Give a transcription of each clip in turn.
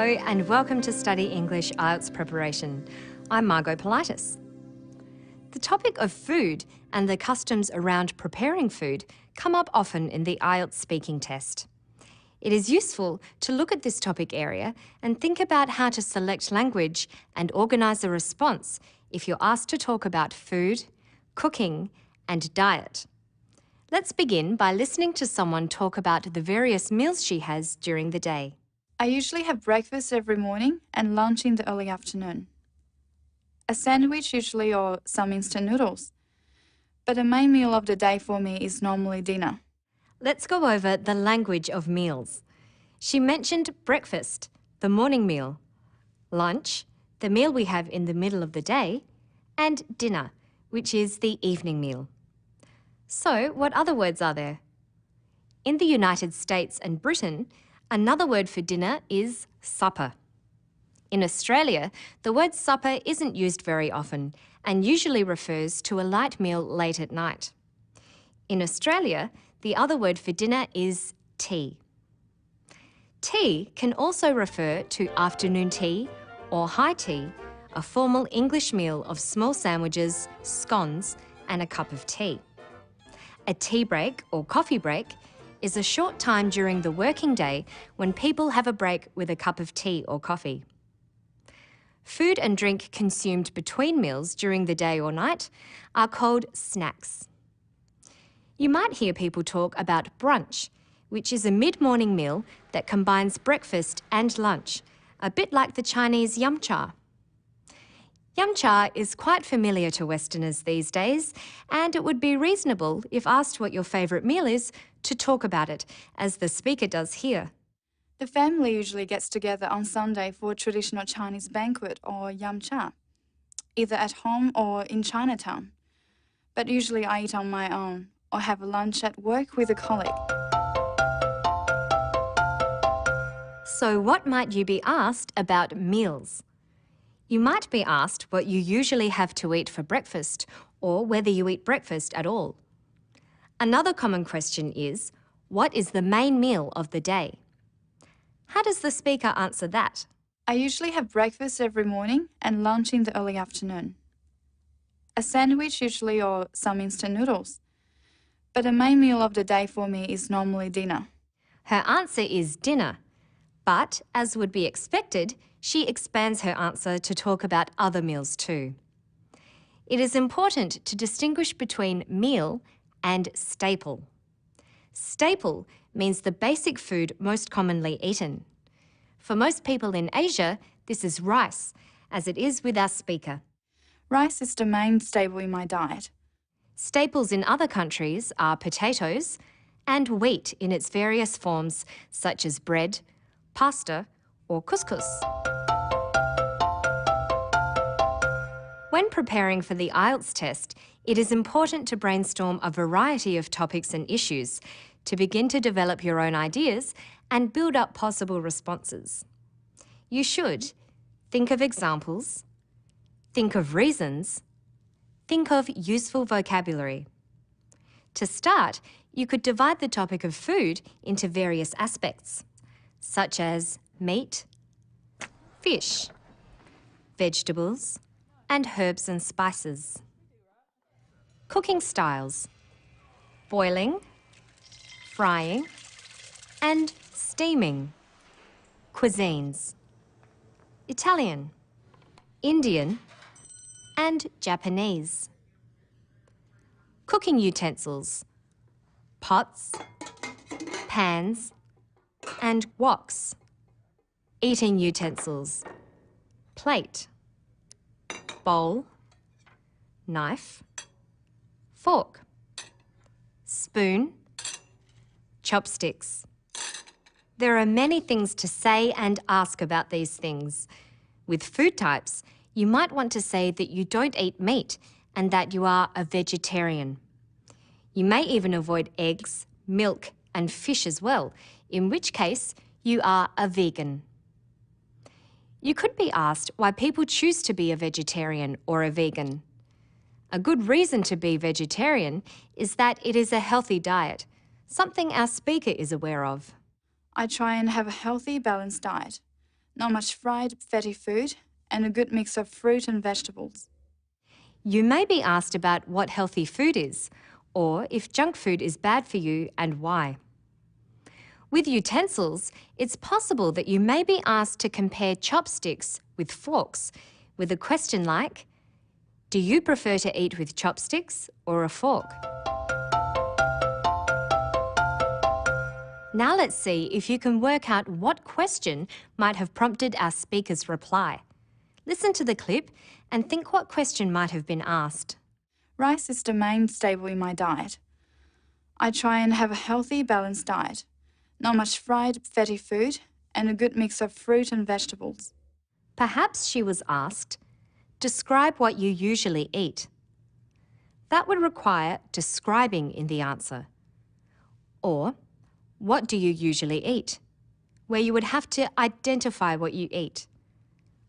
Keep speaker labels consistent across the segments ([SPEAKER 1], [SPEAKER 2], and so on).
[SPEAKER 1] and welcome to Study English IELTS Preparation. I'm Margot Politis. The topic of food and the customs around preparing food come up often in the IELTS speaking test. It is useful to look at this topic area and think about how to select language and organise a response if you're asked to talk about food, cooking and diet. Let's begin by listening to someone talk about the various meals she has during the day.
[SPEAKER 2] I usually have breakfast every morning and lunch in the early afternoon. A sandwich usually or some instant noodles. But the main meal of the day for me is normally dinner.
[SPEAKER 1] Let's go over the language of meals. She mentioned breakfast, the morning meal, lunch, the meal we have in the middle of the day, and dinner, which is the evening meal. So, what other words are there? In the United States and Britain, another word for dinner is supper. In Australia, the word supper isn't used very often and usually refers to a light meal late at night. In Australia, the other word for dinner is tea. Tea can also refer to afternoon tea or high tea, a formal English meal of small sandwiches, scones, and a cup of tea. A tea break or coffee break is a short time during the working day when people have a break with a cup of tea or coffee. Food and drink consumed between meals during the day or night are called snacks. You might hear people talk about brunch, which is a mid-morning meal that combines breakfast and lunch, a bit like the Chinese yum cha. Yum cha is quite familiar to Westerners these days, and it would be reasonable, if asked what your favourite meal is, to talk about it, as the speaker does here.
[SPEAKER 2] The family usually gets together on Sunday for a traditional Chinese banquet or yum cha, either at home or in Chinatown. But usually I eat on my own or have a lunch at work with a colleague.
[SPEAKER 1] So what might you be asked about meals? You might be asked what you usually have to eat for breakfast or whether you eat breakfast at all. Another common question is, what is the main meal of the day? How does the speaker answer that?
[SPEAKER 2] I usually have breakfast every morning and lunch in the early afternoon. A sandwich usually or some instant noodles. But the main meal of the day for me is normally dinner.
[SPEAKER 1] Her answer is dinner, but as would be expected, she expands her answer to talk about other meals too. It is important to distinguish between meal and staple. Staple means the basic food most commonly eaten. For most people in Asia, this is rice, as it is with our speaker.
[SPEAKER 2] Rice is the main staple in my diet.
[SPEAKER 1] Staples in other countries are potatoes and wheat in its various forms, such as bread, pasta, or couscous. When preparing for the IELTS test, it is important to brainstorm a variety of topics and issues to begin to develop your own ideas and build up possible responses. You should think of examples, think of reasons, think of useful vocabulary. To start, you could divide the topic of food into various aspects, such as meat, fish, vegetables, and herbs and spices. Cooking styles: boiling, frying, and steaming. Cuisines: Italian, Indian, and Japanese. Cooking utensils: pots, pans, and woks. Eating utensils: plate, bowl, knife, fork, spoon, chopsticks. There are many things to say and ask about these things. With food types, you might want to say that you don't eat meat and that you are a vegetarian. You may even avoid eggs, milk, and fish as well, in which case you are a vegan. You could be asked why people choose to be a vegetarian or a vegan. A good reason to be vegetarian is that it is a healthy diet, something our speaker is aware of.
[SPEAKER 2] I try and have a healthy, balanced diet. not much fried, fatty food, and a good mix of fruit and vegetables.
[SPEAKER 1] You may be asked about what healthy food is, or if junk food is bad for you and why. With utensils, it's possible that you may be asked to compare chopsticks with forks with a question like, do you prefer to eat with chopsticks or a fork? Now let's see if you can work out what question might have prompted our speaker's reply. Listen to the clip and think what question might have been asked.
[SPEAKER 2] Rice is the main staple in my diet. I try and have a healthy, balanced diet, not much fried, fatty food, and a good mix of fruit and vegetables.
[SPEAKER 1] Perhaps she was asked, describe what you usually eat. That would require describing in the answer. Or, what do you usually eat? Where you would have to identify what you eat.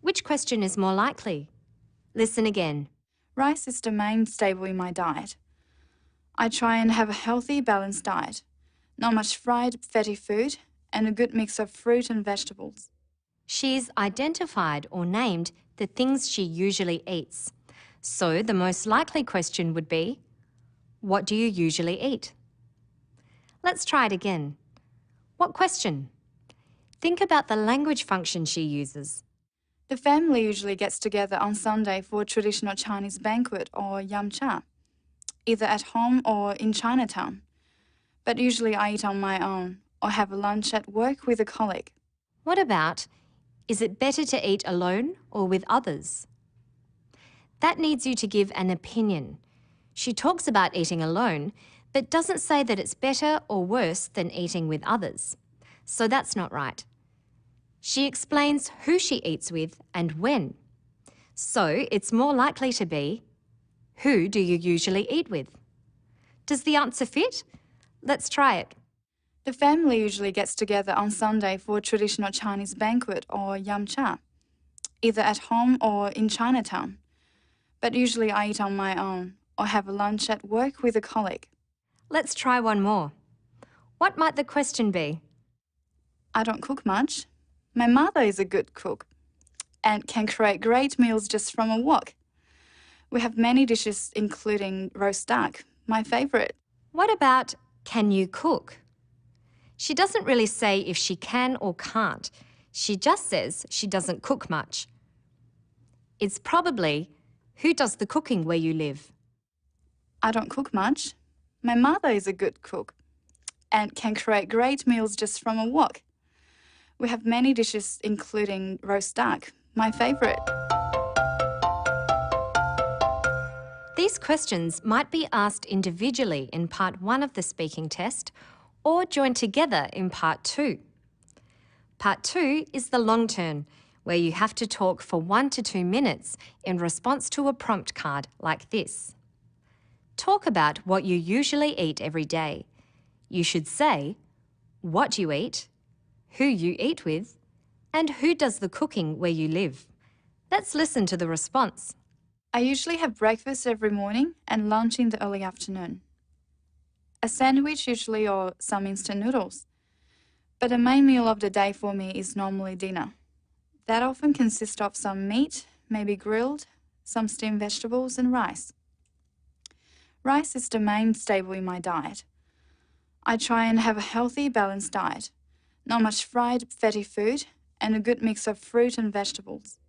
[SPEAKER 1] Which question is more likely? Listen again.
[SPEAKER 2] Rice is the main staple in my diet. I try and have a healthy, balanced diet, not much fried, fatty food, and a good mix of fruit and vegetables.
[SPEAKER 1] She's identified or named the things she usually eats. So the most likely question would be, what do you usually eat? Let's try it again. What question? Think about the language function she uses.
[SPEAKER 2] The family usually gets together on Sunday for a traditional Chinese banquet or yamcha, either at home or in Chinatown. But usually I eat on my own or have a lunch at work with a colleague.
[SPEAKER 1] What about, is it better to eat alone or with others? That needs you to give an opinion. She talks about eating alone, but doesn't say that it's better or worse than eating with others. So that's not right. She explains who she eats with and when. So it's more likely to be, who do you usually eat with? Does the answer fit? Let's try it.
[SPEAKER 2] The family usually gets together on Sunday for a traditional Chinese banquet or yamcha, either at home or in Chinatown. But usually I eat on my own or have a lunch at work with a colleague.
[SPEAKER 1] Let's try one more. What might the question be?
[SPEAKER 2] I don't cook much. My mother is a good cook and can create great meals just from a wok. We have many dishes including roast duck, my favorite.
[SPEAKER 1] What about, can you cook? She doesn't really say if she can or can't. She just says she doesn't cook much. It's probably, who does the cooking where you live?
[SPEAKER 2] I don't cook much. My mother is a good cook and can create great meals just from a wok. We have many dishes including roast duck, my favorite.
[SPEAKER 1] These questions might be asked individually in part 1 of the speaking test or joined together in part 2. Part 2 is the long turn, where you have to talk for 1 to 2 minutes in response to a prompt card like this. Talk about what you usually eat every day. You should say what you eat, who you eat with, and who does the cooking where you live. Let's listen to the response.
[SPEAKER 2] I usually have breakfast every morning and lunch in the early afternoon. A sandwich usually or some instant noodles. But the main meal of the day for me is normally dinner. That often consists of some meat, maybe grilled, some steamed vegetables and rice. Rice is the main staple in my diet. I try and have a healthy, balanced diet, not much fried, fatty food, and a good mix of fruit and vegetables.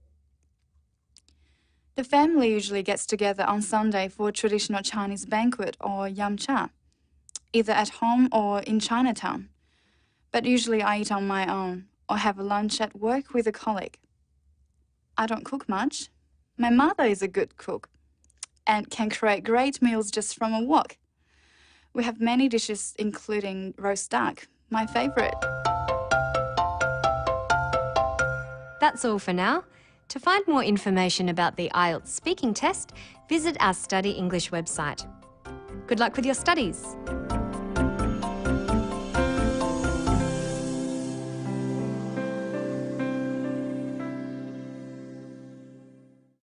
[SPEAKER 2] The family usually gets together on Sunday for a traditional Chinese banquet or yamcha, either at home or in Chinatown. But usually I eat on my own or have a lunch at work with a colleague. I don't cook much. My mother is a good cook and can create great meals just from a wok. We have many dishes including roast duck, my favorite.
[SPEAKER 1] That's all for now. To find more information about the Ielts speaking test, visit our Study English website. Good luck with your studies.